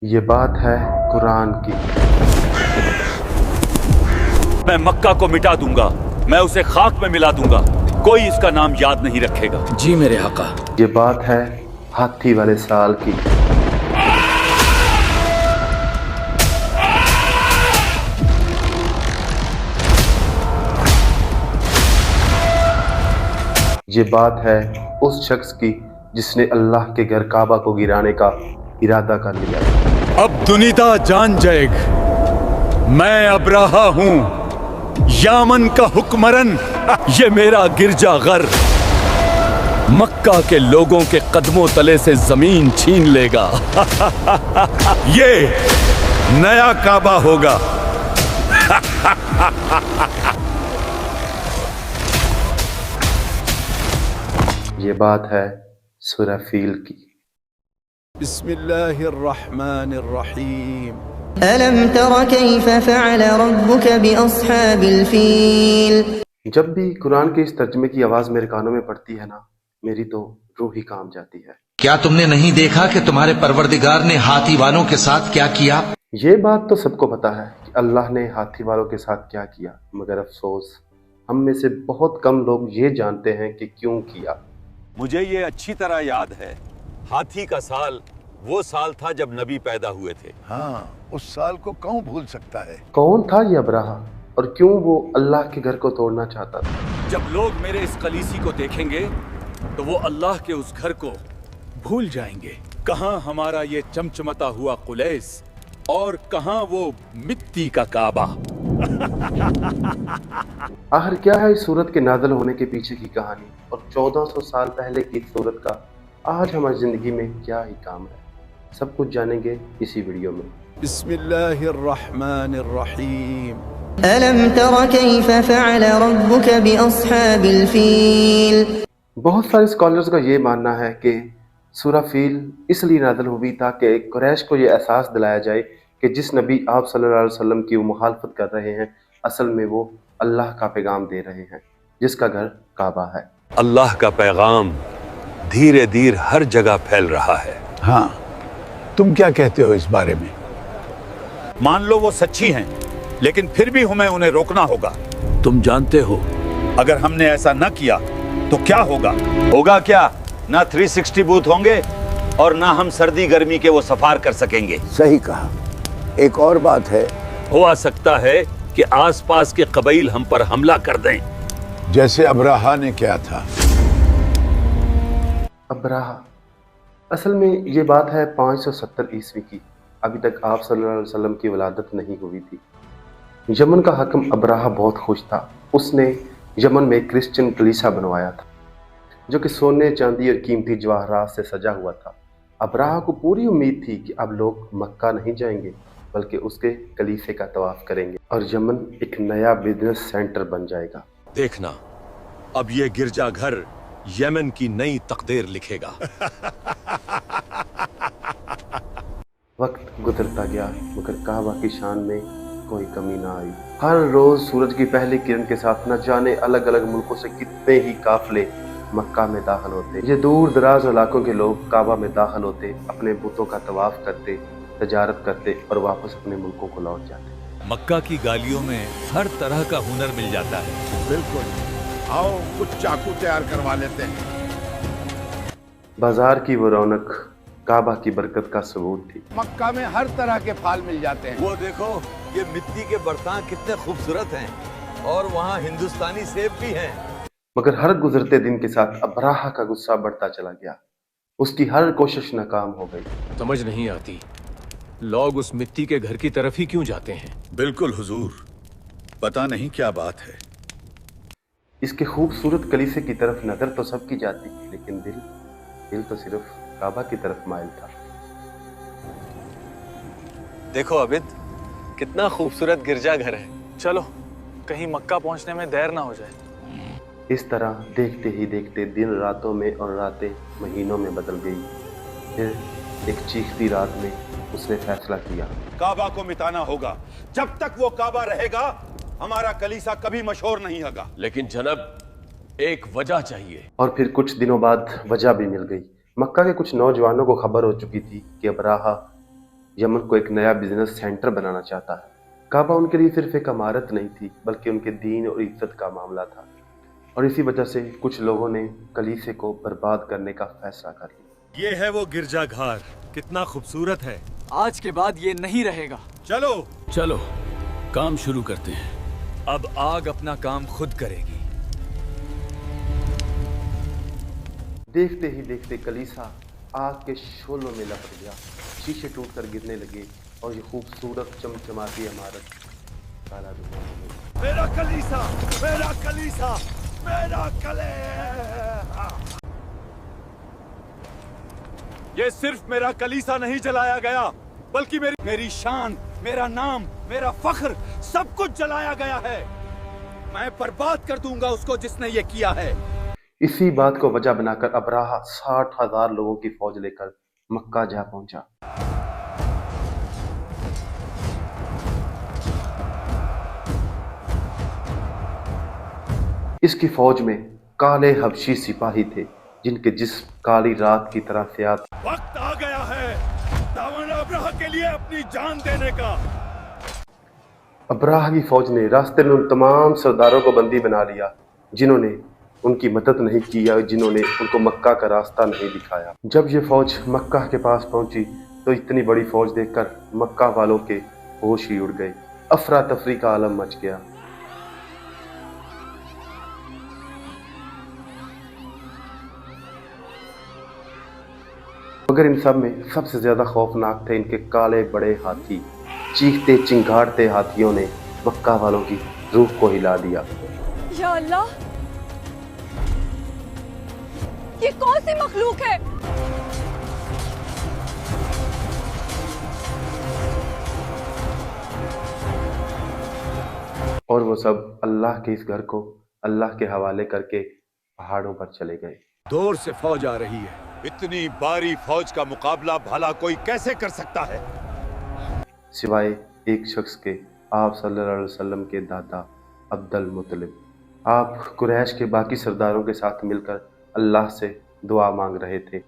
ये बात है कुरान की। मैं मक्का को मिटा दूंगा, मैं उसे खाक में मिला दूंगा, कोई इसका नाम याद नहीं रखेगा। जी मेरे आका। ये बात है हाथी वाले साल की। ये बात है उस शख्स की जिसने अल्लाह के घर काबा को गिराने का इरादा कर लिया। अब दुनिया जान जाएगी, मैं अब्राहा हूं, यामन का हुक्मरन। ये मेरा गिरजा घर मक्का के लोगों के कदमों तले से जमीन छीन लेगा। ये नया काबा होगा। ये बात है सूरह फील की। बिस्मिल्लाहिर्रहमानिर्रहीम। ألم تر كيف فعل ربك بأصحاب الفيل जब भी कुरान के इस तर्जमे की आवाज मेरे कानों में पड़ती है ना, मेरी तो रूह ही काम जाती है। क्या तुमने नहीं देखा कि तुम्हारे परवरदिगार ने हाथी वालों के साथ क्या किया? ये बात तो सबको पता है कि अल्लाह ने हाथी वालों के साथ क्या किया, मगर अफसोस हम में से बहुत कम लोग ये जानते हैं कि क्यों किया। मुझे ये अच्छी तरह याद है, हाथी का साल वो साल था जब नबी पैदा हुए थे। हाँ, उस साल को कौन भूल सकता है। कौन था ये अब्राहा और क्यों वो अल्लाह के घर को तोड़ना चाहता था? जब लोग मेरे इस कलीसी को देखेंगे तो वो अल्लाह के उस घर को भूल जाएंगे। कहाँ हमारा ये चमचमता हुआ कुलैस और कहाँ वो मिट्टी का काबा। आखिर क्या है इस सूरत के नाज़िल होने के पीछे की कहानी और 1400 साल पहले की इस सूरत का आज हमारी जिंदगी में क्या ही काम है, सब कुछ जानेंगे इसी वीडियो में। बिस्मिल्लाहिर्रहमानिर्रहीम। ألم تر كيف فعل ربك بأصحاب الفيل बहुत सारे स्कॉलर्स का ये मानना है कि सूरह फील इसलिए नाज़िल हुई ताकि कुरैश को ये एहसास दिलाया जाए कि जिस नबी आप सल्लल्लाहु अलैहि वसल्लम की वो मुखालफत कर रहे हैं, असल में वो अल्लाह का पैगाम दे रहे हैं जिसका घर काबा है। अल्लाह का पैगाम धीरे धीरे हर जगह फैल रहा है। हाँ, तुम क्या कहते हो इस बारे में? मान लो वो सच्ची हैं, लेकिन फिर भी हमें उन्हें रोकना होगा। तुम जानते हो, अगर हमने ऐसा न किया तो क्या होगा? होगा क्या? ना 360 बूथ होंगे और ना हम सर्दी गर्मी के वो सफार कर सकेंगे। सही कहा। एक और बात है, हो सकता है कि आसपास के कबील हम पर हमला कर दें। जैसे अब्राहा ने किया था। अब्राहा, असल में ये बात है 570 ईस्वी की। अभी तक आप सल्लल्लाहु अलैहि वसल्लम की वलादत नहीं हुई थी। यमन का हाकिम अब्राहा बहुत खुश था। उसने यमन में क्रिश्चियन कलीसा बनवाया था जो कि सोने चांदी और कीमती जवाहरात से सजा हुआ था। अब्राहा को पूरी उम्मीद थी कि अब लोग मक्का नहीं जाएंगे बल्कि उसके कलीसे का तवाफ करेंगे और यमन एक नया बिजनेस सेंटर बन जाएगा। देखना, अब ये गिरजा घर यमन की नई तकदीर लिखेगा। वक्त गुजरता गया मगर काबा की शान में कोई कमी ना आई। हर रोज सूरज की पहली किरण के साथ न जाने अलग अलग मुल्कों से कितने ही काफले मक्का में दाखिल होते। ये दूर दराज इलाकों के लोग काबा में दाखिल होते, अपने बुतों का तवाफ करते, तजारत करते और वापस अपने मुल्कों को लौट जाते। मक्का की गालियों में हर तरह का हुनर मिल जाता है। बिल्कुल। आओ कुछ चाकू तैयार करवा लेते हैं। बाजार की वो रौनक काबा की बरकत का सबूत थी। मक्का में हर तरह के फल मिल जाते हैं। वो देखो, ये मिट्टी के बर्तन कितने खूबसूरत हैं और वहाँ हिंदुस्तानी सेब भी हैं। मगर हर गुजरते दिन के साथ अब्राहा का गुस्सा बढ़ता चला गया। उसकी हर कोशिश नाकाम हो गई। समझ नहीं आती, लोग उस मिट्टी के घर की तरफ ही क्यों जाते हैं? बिल्कुल हुजूर, पता नहीं क्या बात है। इसके खूबसूरत कलीसे की तरफ नजर तो सबकी जाती, लेकिन दिल तो सिर्फ काबा की तरफ माइल था। देखो अबिद, कितना खूबसूरत गिरजा घर है। चलो कहीं मक्का पहुंचने में देर ना हो जाए। इस तरह देखते ही देखते दिन रातों में और रातें महीनों में बदल गई। फिर एक चीखती रात में उसने फैसला किया, काबा को मिटाना होगा। जब तक वो काबा रहेगा हमारा कलीसा कभी मशहूर नहीं होगा। लेकिन जनाब, एक वजह चाहिए। और फिर कुछ दिनों बाद वजह भी मिल गई। मक्का के कुछ नौजवानों को खबर हो चुकी थी कि अब्राहा यमन को एक नया बिजनेस सेंटर बनाना चाहता है। काबा उनके लिए सिर्फ एक इमारत नहीं थी, बल्कि उनके दीन और इज्जत का मामला था। और इसी वजह से कुछ लोगों ने कलीसिया को बर्बाद करने का फैसला कर लिया। ये है वो गिरजाघर, कितना खूबसूरत है। आज के बाद ये नहीं रहेगा। चलो चलो काम शुरू करते हैं। अब आग अपना काम खुद करेगी। देखते ही देखते कलीसा आग के शोलों में लपट गया। शीशे टूटकर गिरने लगे और ये खूबसूरत चमचमाती इमारत काला धुआं हो गई। मेरा कलीसा, मेरा कलीसा, मेरा कलीसा। ये सिर्फ मेरा कलीसा नहीं जलाया गया, बल्कि मेरी शान, मेरा नाम, मेरा फख्र, सब कुछ जलाया गया है। मैं बर्बाद कर दूंगा उसको जिसने ये किया है। इसी बात को वजह बनाकर अब्राहा 60,000 लोगों की फौज लेकर मक्का जा पहुंचा। इसकी फौज में काले हबशी सिपाही थे, जिनके जिस्म काली रात की तरह स्याह थे। वक्त आ गया है दावन अब्राहा के लिए अपनी जान देने का। अब्राहा की फौज ने रास्ते में उन तमाम सरदारों को बंदी बना लिया जिन्होंने उनकी मदद नहीं की या जिन्होंने उनको मक्का का रास्ता नहीं दिखाया। जब ये फौज मक्का के पास पहुंची तो इतनी बड़ी फौज देखकर मक्का वालों के होश ही उड़ गए। अफरा तफरी का आलम मच गया। मगर इन सब में सबसे ज्यादा खौफनाक थे इनके काले बड़े हाथी। चीखते चिंगाड़ते हाथियों ने मक्का वालों की रूह को हिला दिया। या अल्लाह, ये कौन सी मखलूक है? और वो सब अल्लाह के इस घर को अल्लाह के हवाले करके पहाड़ों पर चले गए। दूर से फौज आ रही है। इतनी भारी फौज का मुकाबला भला कोई कैसे कर सकता है? सिवाय एक शख्स के, आप सल्लल्लाहु अलैहि वसल्लम के दादा अब्दुल मुत्तलिब। आप कुरैश के बाकी सरदारों के साथ मिलकर अल्लाह से दुआ मांग रहे थे।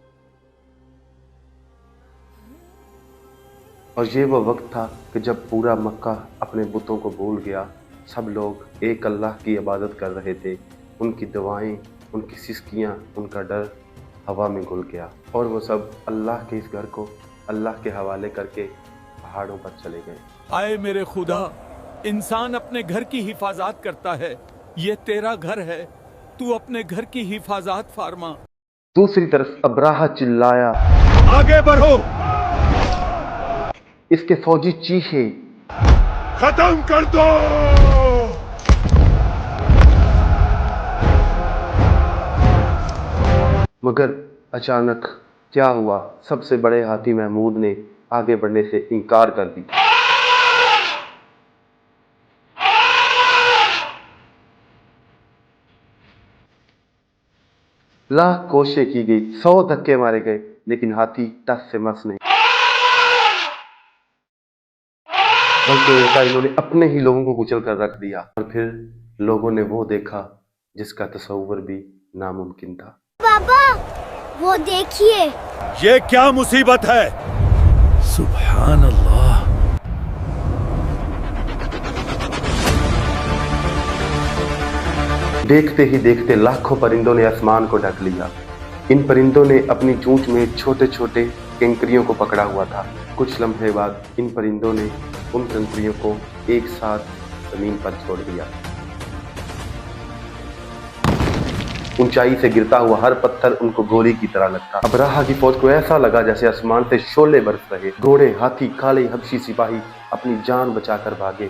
और ये वो वक्त था कि जब पूरा मक्का अपने बुतों को भूल गया। सब लोग एक अल्लाह की इबादत कर रहे थे। उनकी दुआएं, उनकी सिसकियां, उनका डर हवा में घुल गया और वो सब अल्लाह के इस घर को अल्लाह के हवाले करके पहाड़ों पर चले गए। आए मेरे खुदा, इंसान अपने घर की हिफाजत करता है। ये तेरा घर है, तू अपने घर की हिफाजत फरमा। दूसरी तरफ अब्राहा चिल्लाया, आगे बढ़ो। इसके फौजी चीखे, खत्म कर दो। मगर अचानक क्या हुआ? सबसे बड़े हाथी महमूद ने आगे बढ़ने से इनकार कर दी। लाख कोशिशें की गई, 100 धक्के मारे गए, लेकिन हाथी टस से मस नहीं। बल्कि उल्टा इन्होंने अपने ही लोगों को कुचल कर रख दिया। और फिर लोगों ने वो देखा जिसका तसव्वुर भी नामुमकिन था। पापा, वो देखिए। ये क्या मुसीबत है? सुभान अल्लाह। देखते ही देखते लाखों परिंदों ने आसमान को ढक लिया। इन परिंदों ने अपनी चोंच में छोटे छोटे केंकरियों को पकड़ा हुआ था। कुछ लम्हे बाद इन परिंदों ने उन केंकरियों को एक साथ जमीन पर छोड़ दिया। ऊंचाई से गिरता हुआ हर पत्थर उनको गोली की तरह लगता। अब्राहा की फौज को ऐसा लगा जैसे आसमान से शोले बरस रहे। घोड़े, हाथी, काले हबशी सिपाही अपनी जान बचाकर भागे।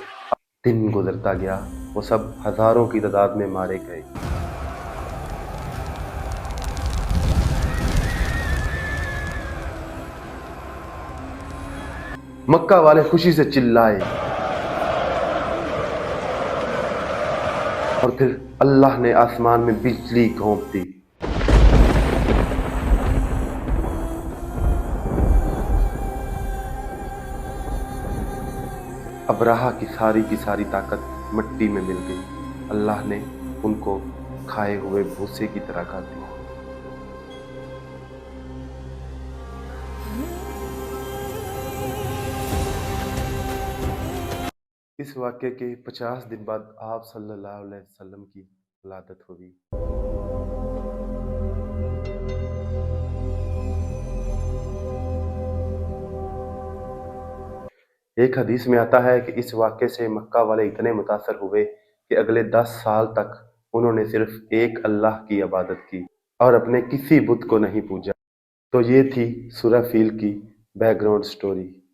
दिन गुजरता गया, वो सब हजारों की तादाद में मारे गए। मक्का वाले खुशी से चिल्लाए और फिर अल्लाह ने आसमान में बिजली घोंप दी। अब्राहा की सारी ताकत मिट्टी में मिल गई। अल्लाह ने उनको खाए हुए भूसे की तरह कर दिया। اس واقعے کے 50 دن بعد آپ صلی اللہ علیہ وسلم کی ولادت ہوئی۔ ایک حدیث میں آتا ہے کہ اس واقعے سے مکہ والے اتنے متاثر ہوئے کہ اگلے 10 سال تک انہوں نے صرف ایک اللہ کی عبادت کی اور اپنے کسی بت کو نہیں پوجا۔ تو یہ تھی سورہ فیل کی بیک گراؤنڈ سٹوری۔